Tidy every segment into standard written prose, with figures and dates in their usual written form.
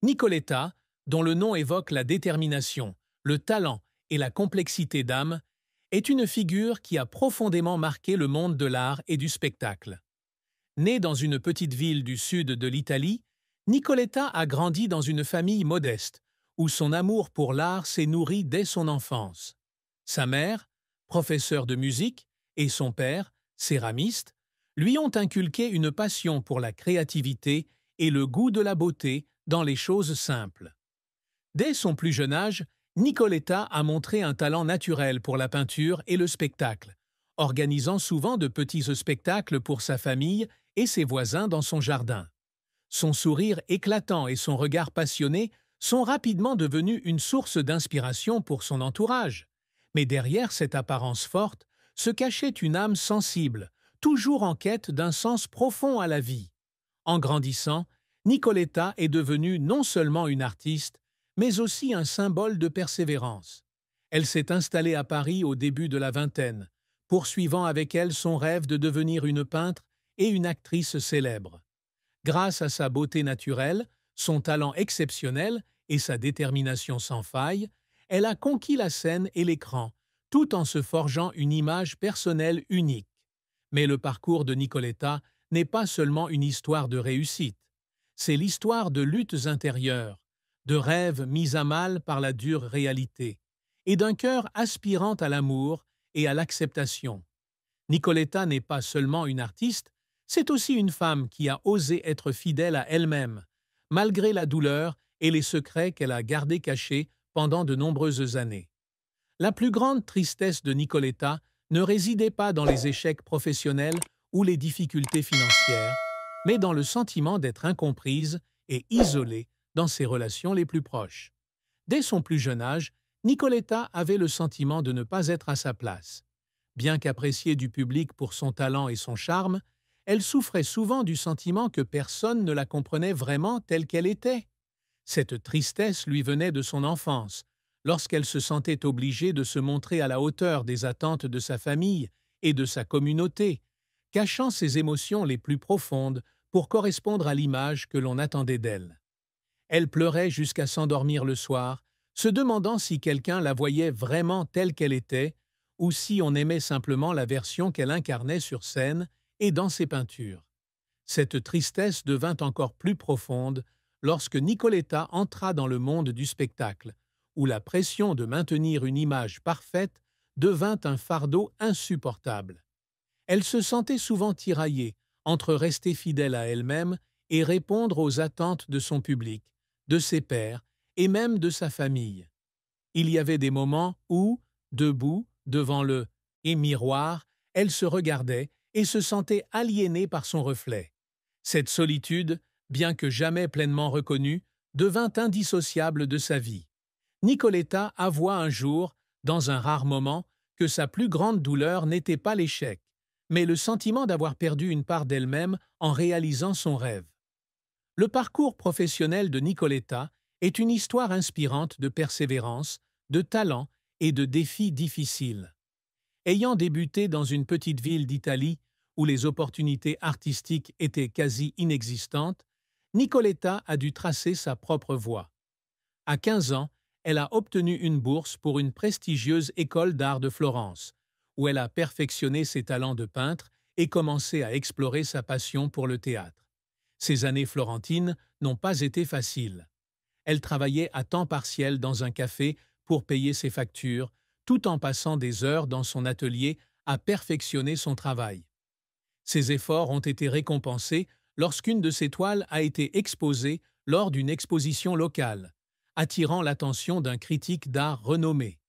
Nicoletta, dont le nom évoque la détermination, le talent et la complexité d'âme, est une figure qui a profondément marqué le monde de l'art et du spectacle. Née dans une petite ville du sud de l'Italie, Nicoletta a grandi dans une famille modeste, où son amour pour l'art s'est nourri dès son enfance. Sa mère, professeure de musique, et son père, céramiste, lui ont inculqué une passion pour la créativité et le goût de la beauté dans les choses simples. Dès son plus jeune âge, Nicoletta a montré un talent naturel pour la peinture et le spectacle, organisant souvent de petits spectacles pour sa famille et ses voisins dans son jardin. Son sourire éclatant et son regard passionné sont rapidement devenus une source d'inspiration pour son entourage. Mais derrière cette apparence forte se cachait une âme sensible, toujours en quête d'un sens profond à la vie. En grandissant, Nicoletta est devenue non seulement une artiste, mais aussi un symbole de persévérance. Elle s'est installée à Paris au début de la vingtaine, poursuivant avec elle son rêve de devenir une peintre et une actrice célèbre. Grâce à sa beauté naturelle, son talent exceptionnel et sa détermination sans faille, elle a conquis la scène et l'écran, tout en se forgeant une image personnelle unique. Mais le parcours de Nicoletta n'est pas seulement une histoire de réussite. C'est l'histoire de luttes intérieures, de rêves mis à mal par la dure réalité, et d'un cœur aspirant à l'amour et à l'acceptation. Nicoletta n'est pas seulement une artiste, c'est aussi une femme qui a osé être fidèle à elle-même, malgré la douleur et les secrets qu'elle a gardés cachés pendant de nombreuses années. La plus grande tristesse de Nicoletta ne résidait pas dans les échecs professionnels ou les difficultés financières, mais dans le sentiment d'être incomprise et isolée dans ses relations les plus proches. Dès son plus jeune âge, Nicoletta avait le sentiment de ne pas être à sa place. Bien qu'appréciée du public pour son talent et son charme, elle souffrait souvent du sentiment que personne ne la comprenait vraiment telle qu'elle était. Cette tristesse lui venait de son enfance, lorsqu'elle se sentait obligée de se montrer à la hauteur des attentes de sa famille et de sa communauté, cachant ses émotions les plus profondes pour correspondre à l'image que l'on attendait d'elle. Elle pleurait jusqu'à s'endormir le soir, se demandant si quelqu'un la voyait vraiment telle qu'elle était, ou si on aimait simplement la version qu'elle incarnait sur scène et dans ses peintures. Cette tristesse devint encore plus profonde lorsque Nicoletta entra dans le monde du spectacle, où la pression de maintenir une image parfaite devint un fardeau insupportable. Elle se sentait souvent tiraillée entre rester fidèle à elle-même et répondre aux attentes de son public, de ses pairs et même de sa famille. Il y avait des moments où, debout, devant le « et miroir », elle se regardait et se sentait aliénée par son reflet. Cette solitude, bien que jamais pleinement reconnue, devint indissociable de sa vie. Nicoletta avoua un jour, dans un rare moment, que sa plus grande douleur n'était pas l'échec, mais le sentiment d'avoir perdu une part d'elle-même en réalisant son rêve. Le parcours professionnel de Nicoletta est une histoire inspirante de persévérance, de talent et de défis difficiles. Ayant débuté dans une petite ville d'Italie où les opportunités artistiques étaient quasi inexistantes, Nicoletta a dû tracer sa propre voie. À 15 ans, elle a obtenu une bourse pour une prestigieuse école d'art de Florence, où elle a perfectionné ses talents de peintre et commencé à explorer sa passion pour le théâtre. Ces années florentines n'ont pas été faciles. Elle travaillait à temps partiel dans un café pour payer ses factures, tout en passant des heures dans son atelier à perfectionner son travail. Ses efforts ont été récompensés lorsqu'une de ses toiles a été exposée lors d'une exposition locale, attirant l'attention d'un critique d'art renommé.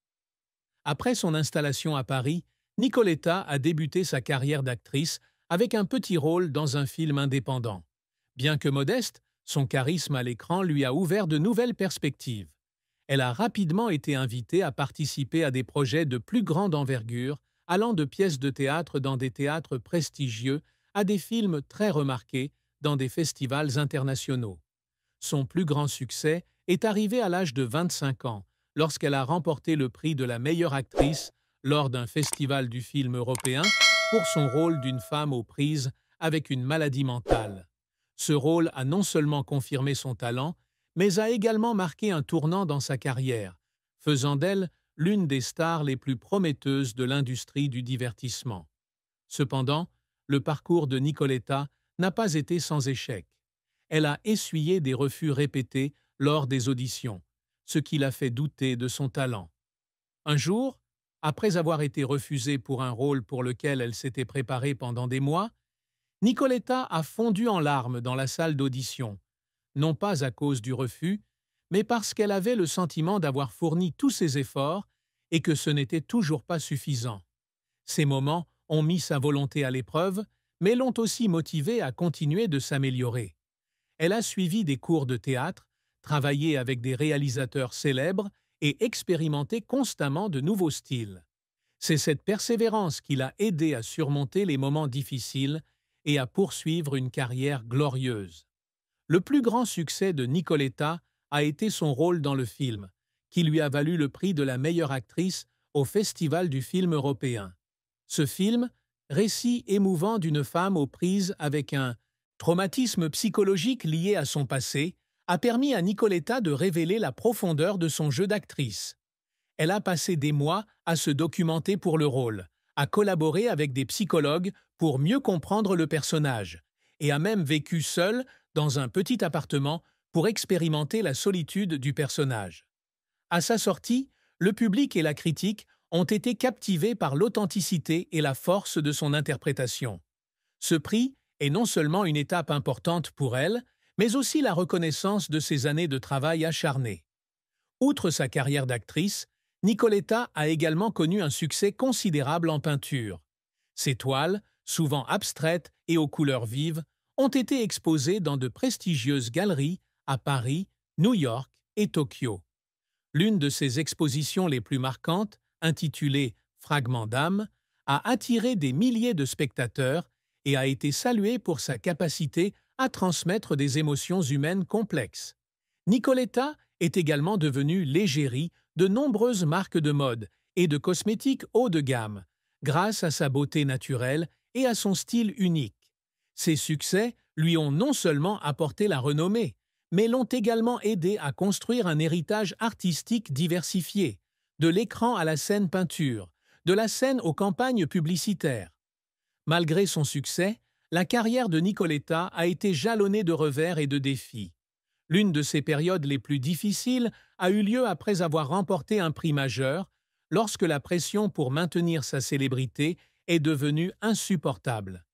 Après son installation à Paris, Nicoletta a débuté sa carrière d'actrice avec un petit rôle dans un film indépendant. Bien que modeste, son charisme à l'écran lui a ouvert de nouvelles perspectives. Elle a rapidement été invitée à participer à des projets de plus grande envergure, allant de pièces de théâtre dans des théâtres prestigieux à des films très remarqués dans des festivals internationaux. Son plus grand succès est arrivé à l'âge de 25 ans, lorsqu'elle a remporté le prix de la meilleure actrice lors d'un festival du film européen pour son rôle d'une femme aux prises avec une maladie mentale. Ce rôle a non seulement confirmé son talent, mais a également marqué un tournant dans sa carrière, faisant d'elle l'une des stars les plus prometteuses de l'industrie du divertissement. Cependant, le parcours de Nicoletta n'a pas été sans échec. Elle a essuyé des refus répétés lors des auditions, ce qui l'a fait douter de son talent. Un jour, après avoir été refusée pour un rôle pour lequel elle s'était préparée pendant des mois, Nicoletta a fondu en larmes dans la salle d'audition, non pas à cause du refus, mais parce qu'elle avait le sentiment d'avoir fourni tous ses efforts et que ce n'était toujours pas suffisant. Ces moments ont mis sa volonté à l'épreuve, mais l'ont aussi motivée à continuer de s'améliorer. Elle a suivi des cours de théâtre, travaillé avec des réalisateurs célèbres et expérimenté constamment de nouveaux styles. C'est cette persévérance qui l'a aidée à surmonter les moments difficiles et à poursuivre une carrière glorieuse. Le plus grand succès de Nicoletta a été son rôle dans le film, qui lui a valu le prix de la meilleure actrice au Festival du film européen. Ce film, récit émouvant d'une femme aux prises avec un traumatisme psychologique lié à son passé, a permis à Nicoletta de révéler la profondeur de son jeu d'actrice. Elle a passé des mois à se documenter pour le rôle, à collaborer avec des psychologues pour mieux comprendre le personnage, et a même vécu seule dans un petit appartement pour expérimenter la solitude du personnage. À sa sortie, le public et la critique ont été captivés par l'authenticité et la force de son interprétation. Ce prix est non seulement une étape importante pour elle, mais aussi la reconnaissance de ses années de travail acharné. Outre sa carrière d'actrice, Nicoletta a également connu un succès considérable en peinture. Ses toiles, souvent abstraites et aux couleurs vives, ont été exposées dans de prestigieuses galeries à Paris, New York et Tokyo. L'une de ses expositions les plus marquantes, intitulée Fragments d'âme, a attiré des milliers de spectateurs et a été saluée pour sa capacité à transmettre des émotions humaines complexes. Nicoletta est également devenue l'égérie de nombreuses marques de mode et de cosmétiques haut de gamme, grâce à sa beauté naturelle et à son style unique. Ses succès lui ont non seulement apporté la renommée, mais l'ont également aidé à construire un héritage artistique diversifié, de l'écran à la scène peinture, de la scène aux campagnes publicitaires. Malgré son succès, la carrière de Nicoletta a été jalonnée de revers et de défis. L'une de ses périodes les plus difficiles a eu lieu après avoir remporté un prix majeur, lorsque la pression pour maintenir sa célébrité est devenue insupportable.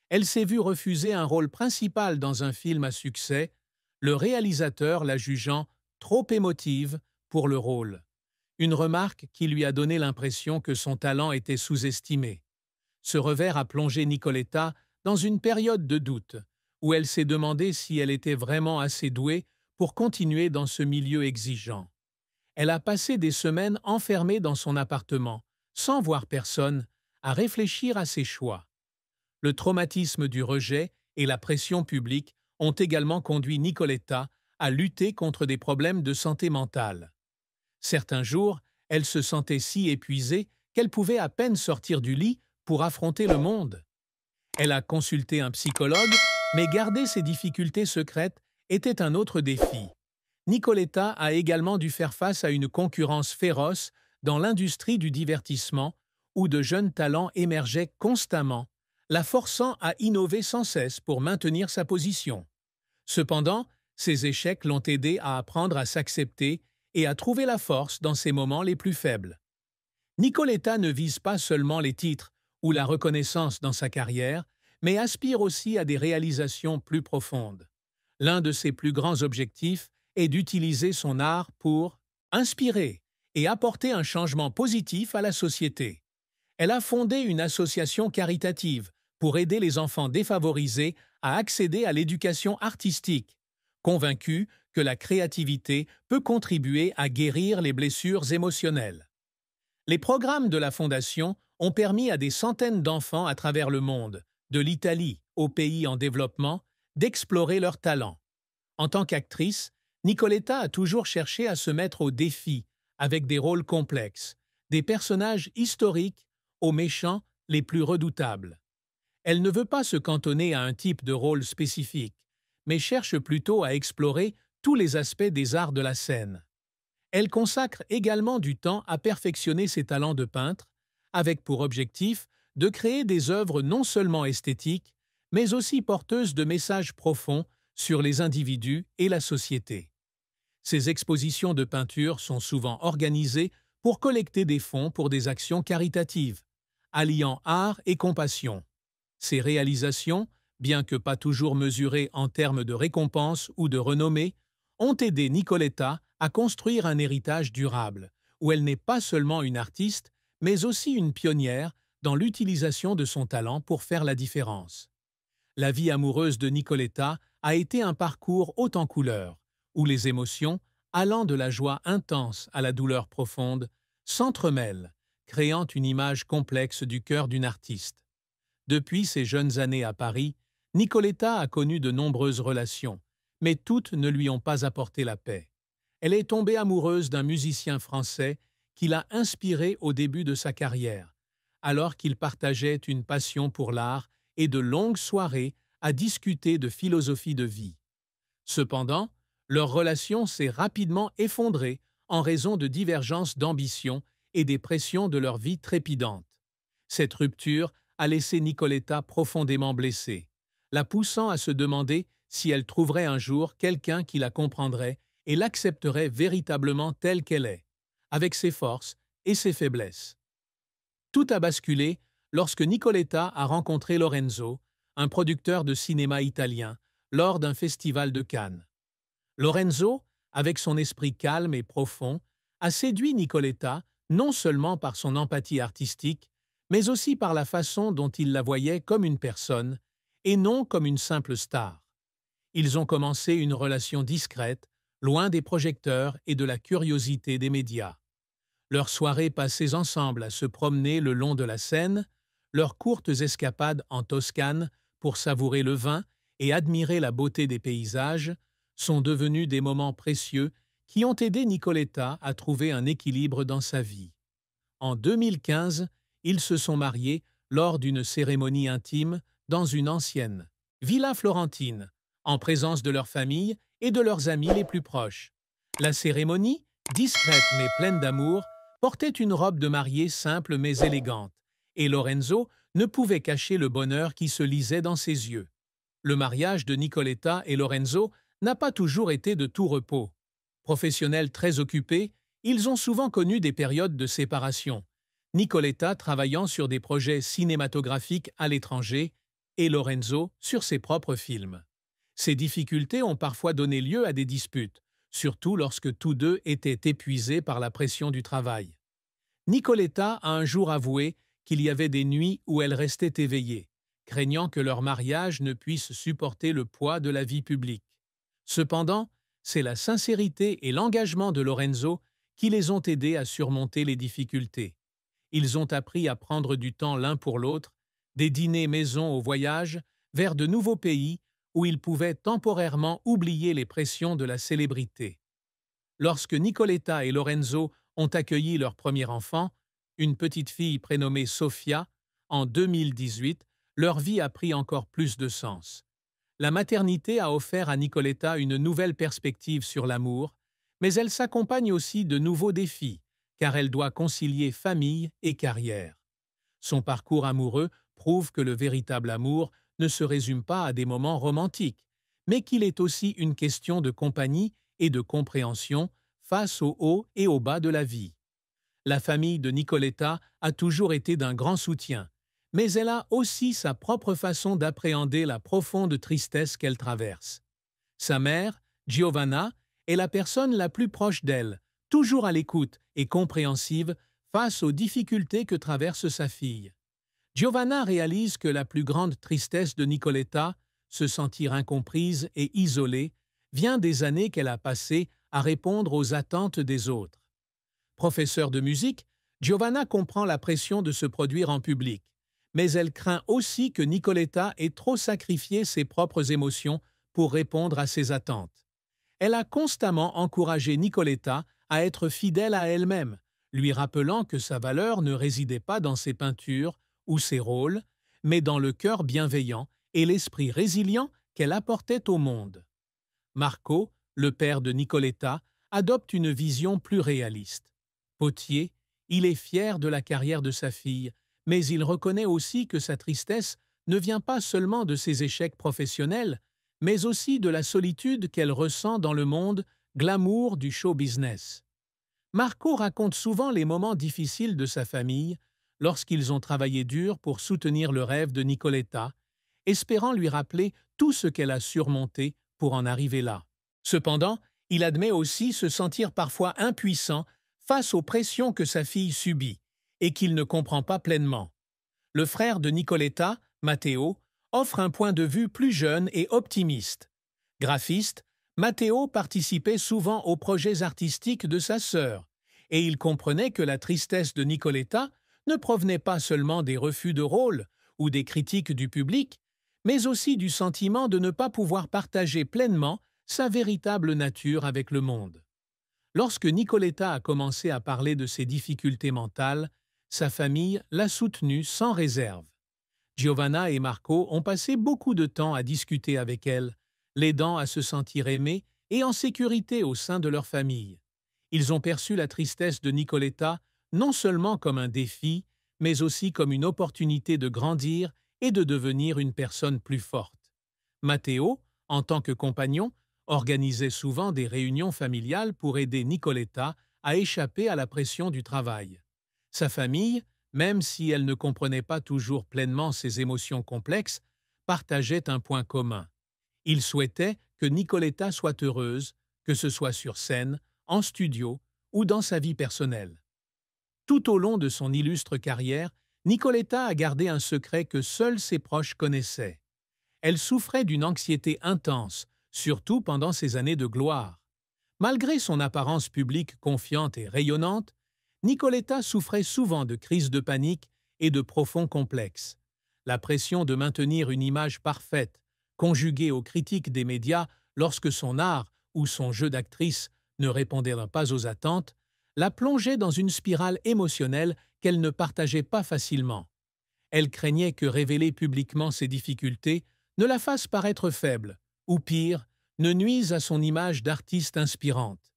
Elle s'est vue refuser un rôle principal dans un film à succès, le réalisateur la jugeant trop émotive pour le rôle. Une remarque qui lui a donné l'impression que son talent était sous-estimé. Ce revers a plongé Nicoletta dans une période de doute, où elle s'est demandé si elle était vraiment assez douée pour continuer dans ce milieu exigeant. Elle a passé des semaines enfermée dans son appartement, sans voir personne, à réfléchir à ses choix. Le traumatisme du rejet et la pression publique ont également conduit Nicoletta à lutter contre des problèmes de santé mentale. Certains jours, elle se sentait si épuisée qu'elle pouvait à peine sortir du lit pour affronter le monde. Elle a consulté un psychologue, mais garder ses difficultés secrètes était un autre défi. Nicoletta a également dû faire face à une concurrence féroce dans l'industrie du divertissement, où de jeunes talents émergeaient constamment, la forçant à innover sans cesse pour maintenir sa position. Cependant, ses échecs l'ont aidée à apprendre à s'accepter et à trouver la force dans ses moments les plus faibles. Nicoletta ne vise pas seulement les titres ou la reconnaissance dans sa carrière, mais aspire aussi à des réalisations plus profondes. L'un de ses plus grands objectifs est d'utiliser son art pour inspirer et apporter un changement positif à la société. Elle a fondé une association caritative pour aider les enfants défavorisés à accéder à l'éducation artistique, convaincue que la créativité peut contribuer à guérir les blessures émotionnelles. Les programmes de la Fondation ont permis à des centaines d'enfants à travers le monde, de l'Italie aux pays en développement, d'explorer leurs talents. En tant qu'actrice, Nicoletta a toujours cherché à se mettre au défi avec des rôles complexes, des personnages historiques aux méchants les plus redoutables. Elle ne veut pas se cantonner à un type de rôle spécifique, mais cherche plutôt à explorer tous les aspects des arts de la scène. Elle consacre également du temps à perfectionner ses talents de peintre, avec pour objectif de créer des œuvres non seulement esthétiques, mais aussi porteuses de messages profonds sur les individus et la société. Ces expositions de peinture sont souvent organisées pour collecter des fonds pour des actions caritatives, alliant art et compassion. Ces réalisations, bien que pas toujours mesurées en termes de récompense ou de renommée, ont aidé Nicoletta à construire un héritage durable, où elle n'est pas seulement une artiste, mais aussi une pionnière dans l'utilisation de son talent pour faire la différence. La vie amoureuse de Nicoletta a été un parcours haut en couleurs, où les émotions, allant de la joie intense à la douleur profonde, s'entremêlent, créant une image complexe du cœur d'une artiste. Depuis ses jeunes années à Paris, Nicoletta a connu de nombreuses relations, mais toutes ne lui ont pas apporté la paix. Elle est tombée amoureuse d'un musicien français qui l'a inspirée au début de sa carrière, alors qu'ils partageaient une passion pour l'art et de longues soirées à discuter de philosophie de vie. Cependant, leur relation s'est rapidement effondrée en raison de divergences d'ambition et des pressions de leur vie trépidante. Cette rupture a laissé Nicoletta profondément blessée, la poussant à se demander si elle trouverait un jour quelqu'un qui la comprendrait et l'accepterait véritablement telle qu'elle est, avec ses forces et ses faiblesses. Tout a basculé lorsque Nicoletta a rencontré Lorenzo, un producteur de cinéma italien, lors d'un festival de Cannes. Lorenzo, avec son esprit calme et profond, a séduit Nicoletta non seulement par son empathie artistique, mais aussi par la façon dont il la voyait comme une personne, et non comme une simple star. Ils ont commencé une relation discrète, loin des projecteurs et de la curiosité des médias. Leurs soirées passées ensemble à se promener le long de la Seine, leurs courtes escapades en Toscane pour savourer le vin et admirer la beauté des paysages, sont devenus des moments précieux qui ont aidé Nicoletta à trouver un équilibre dans sa vie. En 2015, ils se sont mariés lors d'une cérémonie intime dans une ancienne villa florentine, en présence de leur famille et de leurs amis les plus proches. La cérémonie, discrète mais pleine d'amour, portait une robe de mariée simple mais élégante, et Lorenzo ne pouvait cacher le bonheur qui se lisait dans ses yeux. Le mariage de Nicoletta et Lorenzo n'a pas toujours été de tout repos. Professionnels très occupés, ils ont souvent connu des périodes de séparation, Nicoletta travaillant sur des projets cinématographiques à l'étranger et Lorenzo sur ses propres films. Ces difficultés ont parfois donné lieu à des disputes, surtout lorsque tous deux étaient épuisés par la pression du travail. Nicoletta a un jour avoué qu'il y avait des nuits où elle restait éveillée, craignant que leur mariage ne puisse supporter le poids de la vie publique. Cependant, c'est la sincérité et l'engagement de Lorenzo qui les ont aidés à surmonter les difficultés. Ils ont appris à prendre du temps l'un pour l'autre, des dîners maison au voyage, vers de nouveaux pays où ils pouvaient temporairement oublier les pressions de la célébrité. Lorsque Nicoletta et Lorenzo ont accueilli leur premier enfant, une petite fille prénommée Sofia, en 2018, leur vie a pris encore plus de sens. La maternité a offert à Nicoletta une nouvelle perspective sur l'amour, mais elle s'accompagne aussi de nouveaux défis, car elle doit concilier famille et carrière. Son parcours amoureux prouve que le véritable amour ne se résume pas à des moments romantiques, mais qu'il est aussi une question de compagnie et de compréhension face aux hauts et aux bas de la vie. La famille de Nicoletta a toujours été d'un grand soutien, mais elle a aussi sa propre façon d'appréhender la profonde tristesse qu'elle traverse. Sa mère, Giovanna, est la personne la plus proche d'elle, toujours à l'écoute et compréhensive face aux difficultés que traverse sa fille. Giovanna réalise que la plus grande tristesse de Nicoletta, se sentir incomprise et isolée, vient des années qu'elle a passées à répondre aux attentes des autres. Professeure de musique, Giovanna comprend la pression de se produire en public, mais elle craint aussi que Nicoletta ait trop sacrifié ses propres émotions pour répondre à ses attentes. Elle a constamment encouragé Nicoletta à être fidèle à elle-même, lui rappelant que sa valeur ne résidait pas dans ses peintures ou ses rôles, mais dans le cœur bienveillant et l'esprit résilient qu'elle apportait au monde. Marco, le père de Nicoletta, adopte une vision plus réaliste. Potier, il est fier de la carrière de sa fille, mais il reconnaît aussi que sa tristesse ne vient pas seulement de ses échecs professionnels, mais aussi de la solitude qu'elle ressent dans le monde glamour du show business. Marco raconte souvent les moments difficiles de sa famille lorsqu'ils ont travaillé dur pour soutenir le rêve de Nicoletta, espérant lui rappeler tout ce qu'elle a surmonté pour en arriver là. Cependant, il admet aussi se sentir parfois impuissant face aux pressions que sa fille subit et qu'il ne comprend pas pleinement. Le frère de Nicoletta, Matteo, offre un point de vue plus jeune et optimiste. Graphiste, Matteo participait souvent aux projets artistiques de sa sœur, et il comprenait que la tristesse de Nicoletta ne provenait pas seulement des refus de rôle ou des critiques du public, mais aussi du sentiment de ne pas pouvoir partager pleinement sa véritable nature avec le monde. Lorsque Nicoletta a commencé à parler de ses difficultés mentales, sa famille l'a soutenue sans réserve. Giovanna et Marco ont passé beaucoup de temps à discuter avec elle, l'aidant à se sentir aimée et en sécurité au sein de leur famille. Ils ont perçu la tristesse de Nicoletta non seulement comme un défi, mais aussi comme une opportunité de grandir et de devenir une personne plus forte. Matteo, en tant que compagnon, organisait souvent des réunions familiales pour aider Nicoletta à échapper à la pression du travail. Sa famille, même si elle ne comprenait pas toujours pleinement ses émotions complexes, partageait un point commun. Ils souhaitaient que Nicoletta soit heureuse, que ce soit sur scène, en studio ou dans sa vie personnelle. Tout au long de son illustre carrière, Nicoletta a gardé un secret que seuls ses proches connaissaient. Elle souffrait d'une anxiété intense, surtout pendant ses années de gloire. Malgré son apparence publique confiante et rayonnante, Nicoletta souffrait souvent de crises de panique et de profonds complexes. La pression de maintenir une image parfaite, conjuguée aux critiques des médias lorsque son art ou son jeu d'actrice ne répondait pas aux attentes, la plongeait dans une spirale émotionnelle qu'elle ne partageait pas facilement. Elle craignait que révéler publiquement ses difficultés ne la fasse paraître faible, ou pire, ne nuise à son image d'artiste inspirante.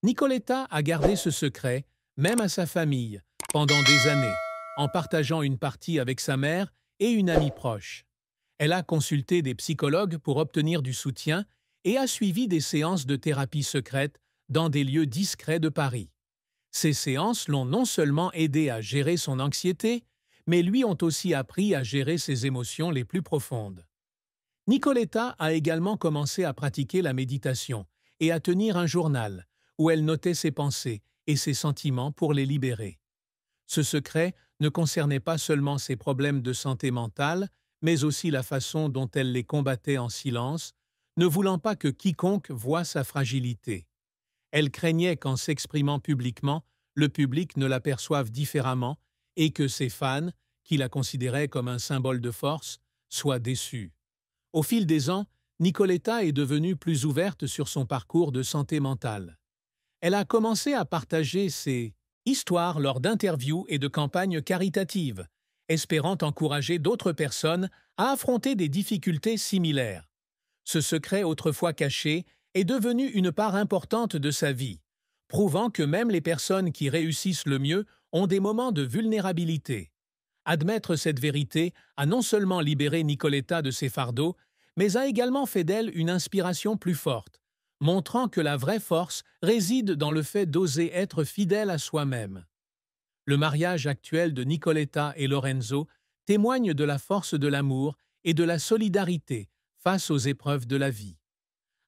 Nicoletta a gardé ce secret, même à sa famille, pendant des années, en partageant une partie avec sa mère et une amie proche. Elle a consulté des psychologues pour obtenir du soutien et a suivi des séances de thérapie secrète dans des lieux discrets de Paris. Ces séances l'ont non seulement aidé à gérer son anxiété, mais lui ont aussi appris à gérer ses émotions les plus profondes. Nicoletta a également commencé à pratiquer la méditation et à tenir un journal où elle notait ses pensées et ses sentiments pour les libérer. Ce secret ne concernait pas seulement ses problèmes de santé mentale, mais aussi la façon dont elle les combattait en silence, ne voulant pas que quiconque voie sa fragilité. Elle craignait qu'en s'exprimant publiquement, le public ne l'aperçoive différemment et que ses fans, qui la considéraient comme un symbole de force, soient déçus. Au fil des ans, Nicoletta est devenue plus ouverte sur son parcours de santé mentale. Elle a commencé à partager ses histoires lors d'interviews et de campagnes caritatives, espérant encourager d'autres personnes à affronter des difficultés similaires. Ce secret autrefois caché est devenu une part importante de sa vie, prouvant que même les personnes qui réussissent le mieux ont des moments de vulnérabilité. Admettre cette vérité a non seulement libéré Nicoletta de ses fardeaux, mais a également fait d'elle une inspiration plus forte, montrant que la vraie force réside dans le fait d'oser être fidèle à soi-même. Le mariage actuel de Nicoletta et Lorenzo témoigne de la force de l'amour et de la solidarité face aux épreuves de la vie.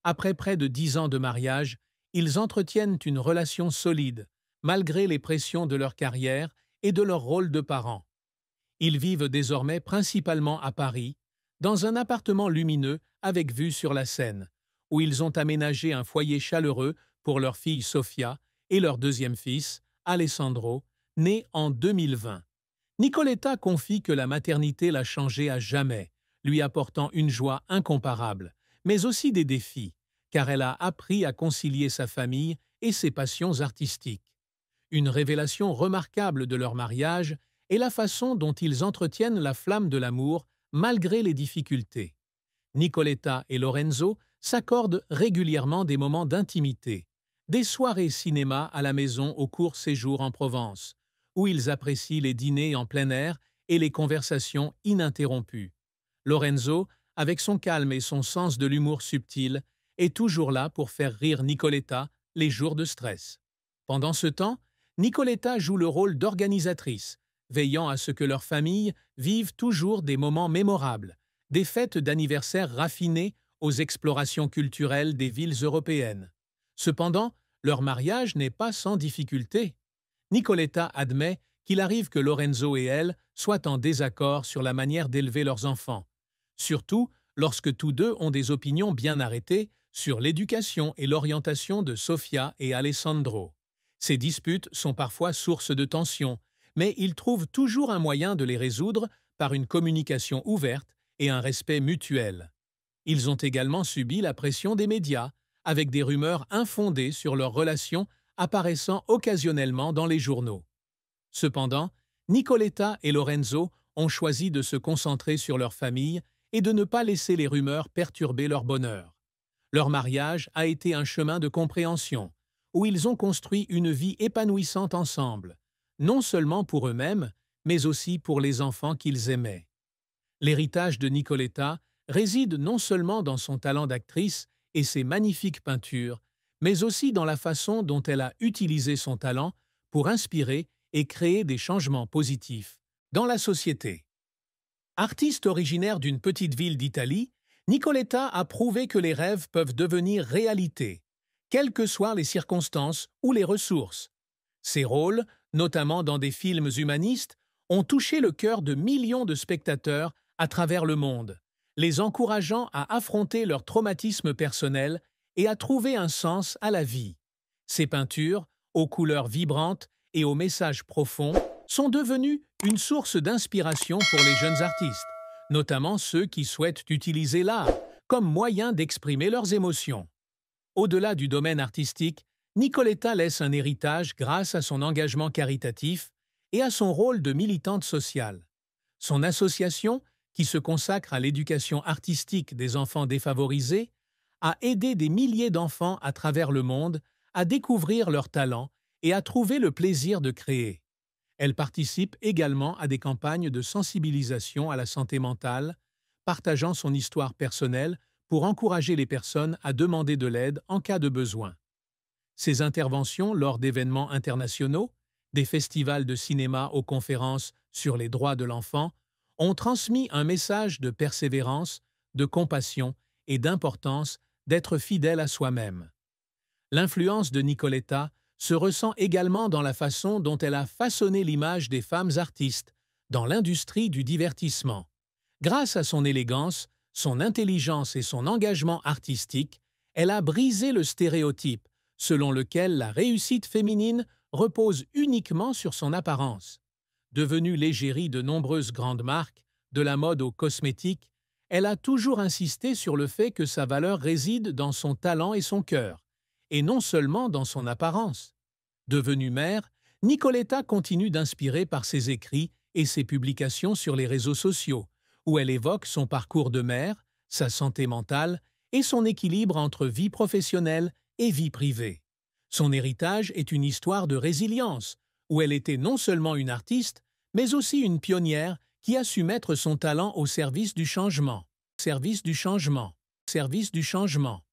Après près de 10 ans de mariage, ils entretiennent une relation solide, malgré les pressions de leur carrière et de leur rôle de parents. Ils vivent désormais principalement à Paris, dans un appartement lumineux avec vue sur la Seine, où ils ont aménagé un foyer chaleureux pour leur fille Sofia et leur deuxième fils, Alessandro, né en 2020. Nicoletta confie que la maternité l'a changée à jamais, lui apportant une joie incomparable, mais aussi des défis, car elle a appris à concilier sa famille et ses passions artistiques. Une révélation remarquable de leur mariage est la façon dont ils entretiennent la flamme de l'amour malgré les difficultés. Nicoletta et Lorenzo s'accorde régulièrement des moments d'intimité, des soirées cinéma à la maison au court séjour en Provence, où ils apprécient les dîners en plein air et les conversations ininterrompues. Lorenzo, avec son calme et son sens de l'humour subtil, est toujours là pour faire rire Nicoletta les jours de stress. Pendant ce temps, Nicoletta joue le rôle d'organisatrice, veillant à ce que leur famille vive toujours des moments mémorables, des fêtes d'anniversaire raffinées aux explorations culturelles des villes européennes. Cependant, leur mariage n'est pas sans difficulté. Nicoletta admet qu'il arrive que Lorenzo et elle soient en désaccord sur la manière d'élever leurs enfants, surtout lorsque tous deux ont des opinions bien arrêtées sur l'éducation et l'orientation de Sofia et Alessandro. Ces disputes sont parfois source de tensions, mais ils trouvent toujours un moyen de les résoudre par une communication ouverte et un respect mutuel. Ils ont également subi la pression des médias, avec des rumeurs infondées sur leurs relations apparaissant occasionnellement dans les journaux. Cependant, Nicoletta et Lorenzo ont choisi de se concentrer sur leur famille et de ne pas laisser les rumeurs perturber leur bonheur. Leur mariage a été un chemin de compréhension, où ils ont construit une vie épanouissante ensemble, non seulement pour eux-mêmes, mais aussi pour les enfants qu'ils aimaient. L'héritage de Nicoletta réside non seulement dans son talent d'actrice et ses magnifiques peintures, mais aussi dans la façon dont elle a utilisé son talent pour inspirer et créer des changements positifs dans la société. Artiste originaire d'une petite ville d'Italie, Nicoletta a prouvé que les rêves peuvent devenir réalité, quelles que soient les circonstances ou les ressources. Ses rôles, notamment dans des films humanistes, ont touché le cœur de millions de spectateurs à travers le monde, les encourageant à affronter leur traumatisme personnel et à trouver un sens à la vie. Ses peintures, aux couleurs vibrantes et aux messages profonds, sont devenues une source d'inspiration pour les jeunes artistes, notamment ceux qui souhaitent utiliser l'art comme moyen d'exprimer leurs émotions. Au-delà du domaine artistique, Nicoletta laisse un héritage grâce à son engagement caritatif et à son rôle de militante sociale. Son association, qui se consacre à l'éducation artistique des enfants défavorisés, a aidé des milliers d'enfants à travers le monde à découvrir leurs talents et à trouver le plaisir de créer. Elle participe également à des campagnes de sensibilisation à la santé mentale, partageant son histoire personnelle pour encourager les personnes à demander de l'aide en cas de besoin. Ses interventions lors d'événements internationaux, des festivals de cinéma aux conférences sur les droits de l'enfant, ont transmis un message de persévérance, de compassion et d'importance d'être fidèle à soi-même. L'influence de Nicoletta se ressent également dans la façon dont elle a façonné l'image des femmes artistes dans l'industrie du divertissement. Grâce à son élégance, son intelligence et son engagement artistique, elle a brisé le stéréotype selon lequel la réussite féminine repose uniquement sur son apparence. Devenue l'égérie de nombreuses grandes marques, de la mode aux cosmétiques, elle a toujours insisté sur le fait que sa valeur réside dans son talent et son cœur, et non seulement dans son apparence. Devenue mère, Nicoletta continue d'inspirer par ses écrits et ses publications sur les réseaux sociaux, où elle évoque son parcours de mère, sa santé mentale et son équilibre entre vie professionnelle et vie privée. Son héritage est une histoire de résilience, où elle était non seulement une artiste, mais aussi une pionnière qui a su mettre son talent au service du changement. Service du changement. Service du changement.